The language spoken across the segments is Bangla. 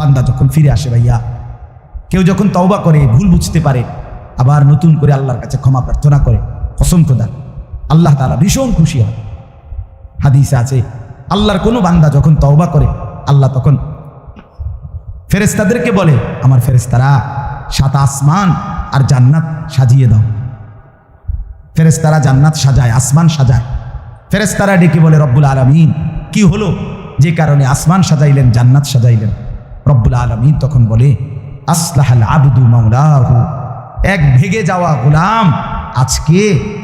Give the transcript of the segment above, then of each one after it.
বান্দা যখন ফিরে আসে ভাইয়া, কেউ যখন তওবা করে, ভুল বুঝতে পারে, আবার নতুন করে আল্লাহর কাছে ক্ষমা প্রার্থনা করে, কসম খোদা আল্লাহ তাআলা ভীষণ খুশি হয়। হাদিসে আছে আল্লাহর কোনো বান্দা যখন তওবা করে, আল্লাহ তখন ফেরেশতাদেরকে বলে, আমার ফেরেশতারা 7 আসমান আর জান্নাত সাজিয়ে দাও। ফেরেশতারা জান্নাত সাজায়, আসমান সাজায়। ফেরেশতারা ডেকে বলে, রব্বুল আলামিন কি হলো যে কারণে আসমান সাজাইলেন, জান্নাত সাজাইলেন? রব্বুল আলামিন তখন বলে, আসলাহাল আবদু মাওলাহু, এক ভেগে যাওয়া গোলাম আজকে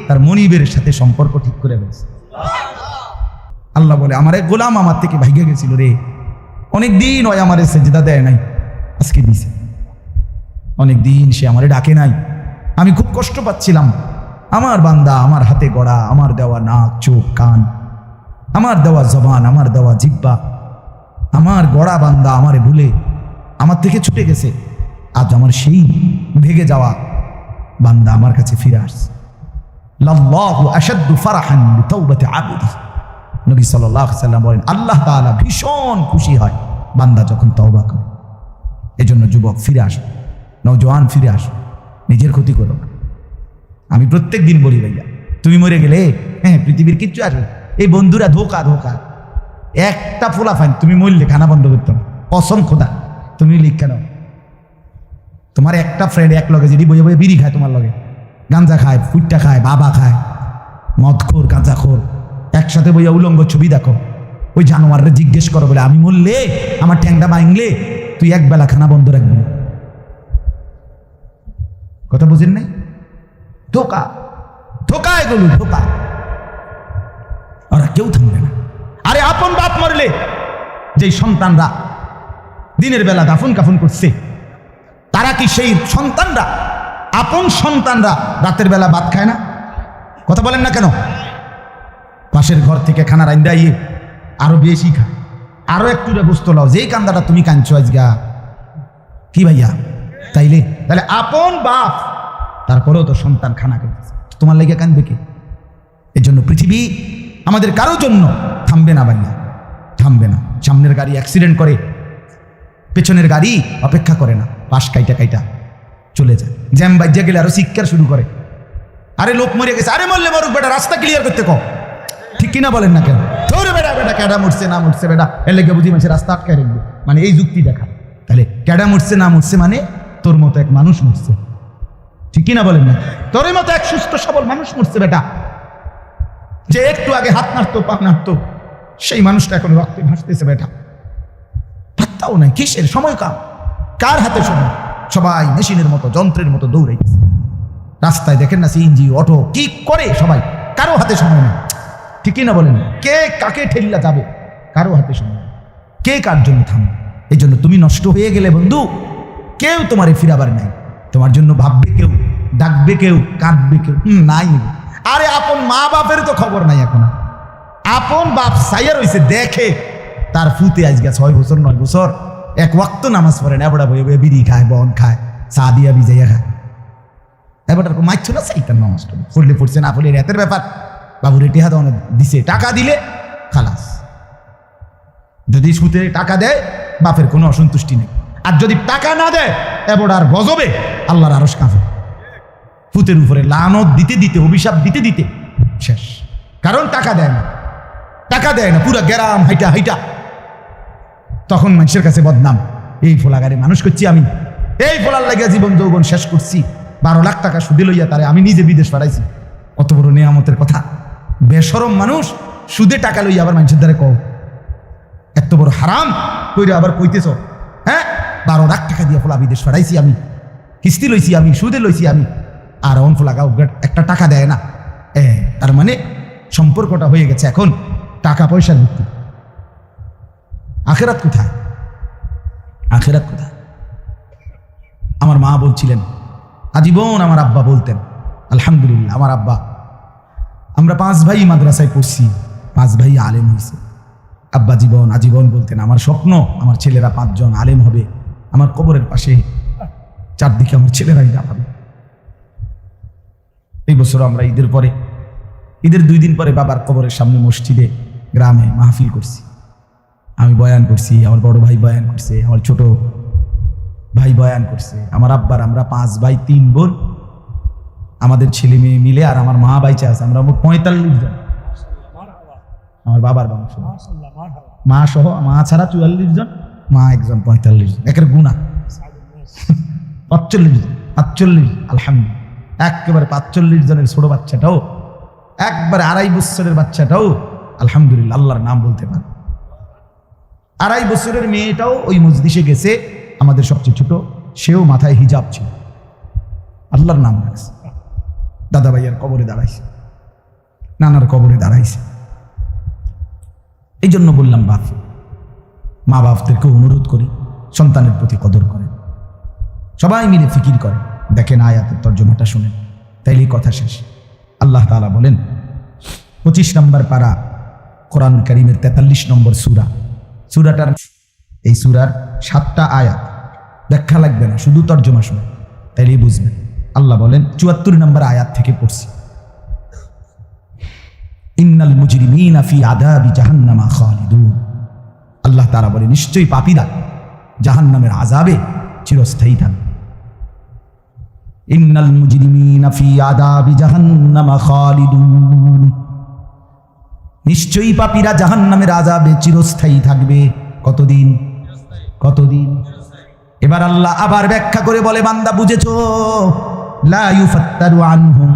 তার মনিবের সাথে সম্পর্ক ঠিক করে ফেলেছে। আল্লাহ বলে, আমার এক গোলাম আমার থেকে ভাইগে গেছিল রে, অনেকদিন ওই আমারে সেজদা দেয় নাই, আজকে দিছে। অনেকদিন সে আমারে ডাকে নাই, আমি খুব কষ্ট পাচ্ছিলাম। আমার বান্দা আমার হাতে গড়া, আমার দেওয়া নাক চোখ কান, আমার দেওয়া জবান, আমার দেওয়া জিহ্বা, আমার গড়া বান্দা আমারে ভুলে আমার থেকে ছুটে গেছে। আজ আমার সেই ভেগে যাওয়া বান্দা আমার কাছে ফিরে আসছে। লাল্লাহু আশাদ্দু ফারাহান বিতাওবাতি আবদি, নবী সাল্লাল্লাহু আলাইহি ওয়াসাল্লাম বলেন, আল্লাহ তাআলা ভীষণ খুশি হয় বান্দা যখন তওবা করে। এজন্য যুবক ফিরে আসো, নওজোয়ান ফিরে আসো, নিজের ক্ষতি করো না। আমি প্রত্যেক দিন বলি ভাইয়া, তুমি মরে গেলে হ্যাঁ পৃথিবীর কিচ্ছু আসবে। এই বন্ধুরা ধোকা ধোকা, একটা ফোলা ফাইন তুমি মরলে খানা বন্ধ করতাম, কসম খোদা তুমি লিখে নাও। তোমার একটা ফ্রেন্ড এক লগে যদি বইয়ে বইয়ে বিড়ি খায়, তোমার লগে গাঞ্জা খায়, ফুটটা খায়, বাবা খায়, মদখোর গাঁজাখোর, একসাথে বইয়া উলঙ্গ ছবি দেখো, ওই জানোয়াররা জিজ্ঞেস করো বলে, আমি মরলে আমার ঠ্যাংটা ভাঙলে তুই এক বেলা খানা বন্ধ রাখবি। কথা বুঝেন নাই? ধোকা ধোকা, এগুলো ধোকা। ওরা কেউ থামবে না। আরে আপন বাপ মরলে যেই সন্তানরা দিনের বেলা দাফন কাফন করছে, তারা কি সেই সন্তানরা, আপন সন্তানরা রাতের বেলা ভাত খায় না? কথা বলেন না কেন? পাশের ঘর থেকে খানা রান্দা আইয়ে আরো বেশি খায়, আরো একটু গোস্ত লাও, যেই কান্দাটা তুমি কাঁদছো আজগা কি ভাইয়া? তাহলে আপন বাপ, তারপরেও তো সন্তান খানা খেতেছে, তোমার লেগে কাঁদবে কে? এই জন্য পৃথিবী আমাদের কারোর জন্য থামবে না ভাইয়া, থামবে না। সামনের গাড়ি অ্যাক্সিডেন্ট করে, পেছনের গাড়ি অপেক্ষা করে না, পাশ কাইটা কাইটা চলে যায়। জ্যাম বাজ্যা গেলে আরো চিৎকার শুরু করে, আরে লোক মরে গেছে, আরে মরলে মরুক বেটা, রাস্তা ক্লিয়ার করতে কও। ঠিক কিনা বলেন না কেন? ধরে বেটা বেটা ক্যাডা মরছে না মরছে বেটা, এর লেগে বুঝি মানুষের রাস্তা আটকায় রাখবে, মানে এই যুক্তি দেখা। তাহলে ক্যাডা মরছে না মরছে মানে তোর মতো এক মানুষ মরছে, ঠিক কিনা বলেন না? তোর মতো এক সুস্থ সবল মানুষ মরছে বেটা, যে একটু আগে হাত নাড়তো পা নাড়তো, সেই মানুষটা এখন রক্তে ভাসতেছে বেটা। পাত্তাও নাই, কিসের সময় কার হাতে সময়? সবাই মেশিনের মতো, যন্ত্রের মতো দৌড়াইছে। রাস্তায় দেখেন না সিএনজি অটো কি করে সবাই, কারো হাতে সময় নেই, ঠিক কিনা বলেন? কে কাকে ঠেল্লা যাবে, কারো হাতে সময় নেই, কে কার জন্য থামবে। এই জন্য তুমি নষ্ট হয়ে গেলে বন্ধু, কেউ তোমারে ফিরাবার নাই, তোমার জন্য ভাববে কেউ, ডাকবে কেউ, কাঁদবে কেউ নাই। আরে আপন মা বাপের তো খবর নাই এখন। আপন বাপ সাইয়া রয়েছে, দেখে তার ফুতে আজকে 6 বছর 9 বছর এক ওয়াক্ত নামাজ পড়ে না, এবড়া বইয়ে বিড়ি খায়, বন খায়, চা দিয়া ভিজাইয়া খায়। এবার মাইছো না সাইতার নামাজ পড়লে পড়ছে, না পড়লে রাতের ব্যাপার। বাবুরে টেহা দেওয়া দিছে, টাকা দিলে খালাস। যদি সুতে টাকা দেয় বাপের কোনো অসন্তুষ্টি নেই, আর যদি টাকা না দেয় এবার আর গজবে আল্লাহর আরশ কাঁপে। ফুতের উপরে লানত দিতে দিতে, অভিশাপ দিতে দিতে শেষ, কারণ টাকা দেয় না, টাকা দেয় না, পুরা গ্রাম হাইটা হাইটা। তখন মানুষের কাছে বদনাম, এই ফোলাগারে মানুষ করছি আমি, এই ফোলার লাগিয়া জীবন যৌবন শেষ করছি, 12 লাখ টাকা সুদে লইয়া তারে আমি নিজে বিদেশ পাঠাইছি। কত বড় নিয়ামতের কথা। বেশরম মানুষ সুদে টাকা লইয়া আবার মানুষের দ্বারা কও, এত বড় হারাম কইরা আবার কইতেছ, হ্যাঁ 12 লাখ টাকা দিয়ে ফোলা বিদেশ পাঠাইছি আমি, কিস্তি লইছি আমি, সুদে লইছি আমি, আর অন ফোলাগাও একটা টাকা দেয় না। তার মানে সম্পর্কটা হয়ে গেছে এখন টাকা পয়সার ভিত্তি। আখেরাত কোথায়? আখেরাত কোথায়? আমার মা বলছিলেন, আজীবন আমার আব্বা বলতেন, আলহামদুলিল্লাহ আমার আব্বা, আমরা 5 ভাই মাদ্রাসায় পড়ছি, 5 ভাই আলেম হয়েছে। আব্বা আজীবন বলতেন, আমার স্বপ্ন আমার ছেলেরা 5 জন আলেম হবে, আমার কবরের পাশে চারদিকে আমার ছেলেরাই দাঁড়াবে। এই বছর আমরা ঈদের 2 দিন পরে বাবার কবরের সামনে মসজিদে গ্রামে মাহফিল করছি। আমি বয়ান করছি, আমার বড় ভাই বয়ান করছে, আমার ছোট ভাই বয়ান করছে, আমার আব্বার, আমরা 5 ভাই 3 বোন, আমাদের ছেলে মেয়ে মিলে, আর আমার মা বাইচা আছে, আমরা মোট 45 জন। আমার বাবার বংশ, মা সহ, মা ছাড়া 44 জন, মা একজন 45 জন, একের গুণা 45 জন, 45, আলহামদুলিল্লাহ। একেবারে 45 জনের ছোট বাচ্চাটাও, একবারে 2.5 বছরের বাচ্চাটাও আলহামদুলিল্লাহ আল্লাহর নাম বলতে পারে। 2.5 বছরের মেয়েটাও ওই মজলিসে গেছে, আমাদের সবচেয়ে ছোট, সেও মাথায় হিজাব ছিল, আল্লাহর নাম রাখছে। দাদা ভাইয়ার কবরে দাঁড়াইছে, নানার কবরে দাঁড়াইছে। এই জন্য বললাম বাপ, মা বাপদেরকে অনুরোধ করি সন্তানের প্রতি কদর করেন, সবাই মিলে ফিকির করেন। দেখেন আয়াতের তর্জমাটা শুনেন, তাইলেই কথা শেষ। আল্লাহ তাআলা বলেন 25 নম্বর পারা, কোরআন কারীমের 43 নম্বর সূরা। সূরাটার, এই সূরার 7টা আয়াত, ব্যাখ্যা লাগবে না, শুধু তর্জমা শুনে তাইলেই বুঝবেন। আল্লাহ বলেন 74 নম্বর আয়াত থেকে পড়ছি, ইন্নাল মুজরিমিনা ফি আযাবি জাহান্নামা খালিদুন। আল্লাহ তাআলা বলে নিশ্চয়ই পাপীরা জাহান্নামের আযাবে চিরস্থায়ী থাকবে। ইন্নাল মুজরিমিনা ফি আযাবি জাহান্নামা খালিদুন, নিশ্চয়ই পাপীরা জাহান্নামের আযাবে চিরস্থায়ী থাকবে। কতদিন? কতদিন? এবার আল্লাহ আবার ব্যাখ্যা করে বলে, বান্দা বুঝেছো? লা ইউফাত্তারু আনহুম,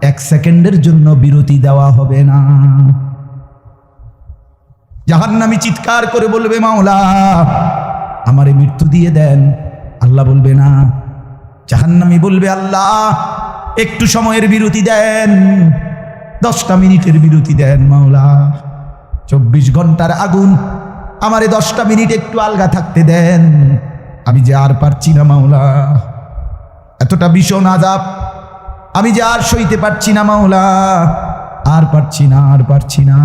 1 সেকেন্ডের জন্য বিরতি দেওয়া হবে না। জাহান্নামী চিৎকার করে বলবে, মাওলা আমারে মৃত্যু দিয়ে দেন। আল্লাহ বলবে না। জাহান্নামী বলবে, আল্লাহ একটু সময়ের বিরতি দেন, 10টা মিনিটের বিরতি দেন মাওলা। 24 ঘন্টার আগুন, আমারে 10টা মিনিট একটু আলগা থাকতে দেন, আমি যে আর পারছি না মাওলা, এতটা ভীষণ আযাব আমি যে আর সইতে পারছি না মাওলা, আর পারছি না, আর পারছি না।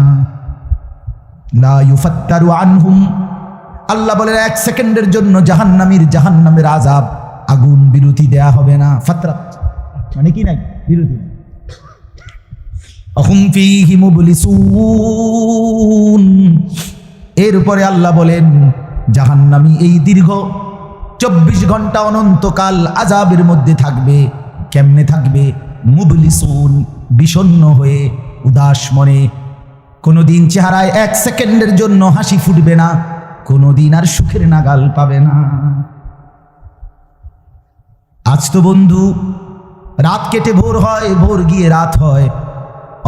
লা ইউফাত্তারু আনহুম, আল্লাহ বলে 1 সেকেন্ডের জন্য জাহান্নামের আযাব, আগুন বিরতি দেয়া হবে না। ফাতরাত মানে কি? নাই বিরতি। আহুম ফীহি মুবলিসুন, এরপরে আল্লাহ বলেন জাহান্নামী এই দীর্ঘ 24 ঘন্টা অনন্তকাল আযাবের মধ্যে থাকবে। কেমনে থাকবে? মুবলিসুন, বিষণ্ণ হয়ে, উদাস মনে। কোনোদিন চেহারায় 1 সেকেন্ডের জন্য হাসি ফুটবে না, কোনোদিন আর সুখের নাগাল পাবে না। আজ তো বন্ধু রাত কেটে ভোর হয়, ভোর গিয়ে রাত হয়,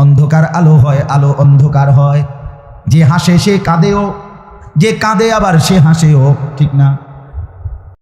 অন্ধকার আলো হয়, আলো অন্ধকার হয়। যে হাসে সে কাঁদেও, যে কাঁদে আবার সে হাসেও, ঠিক না?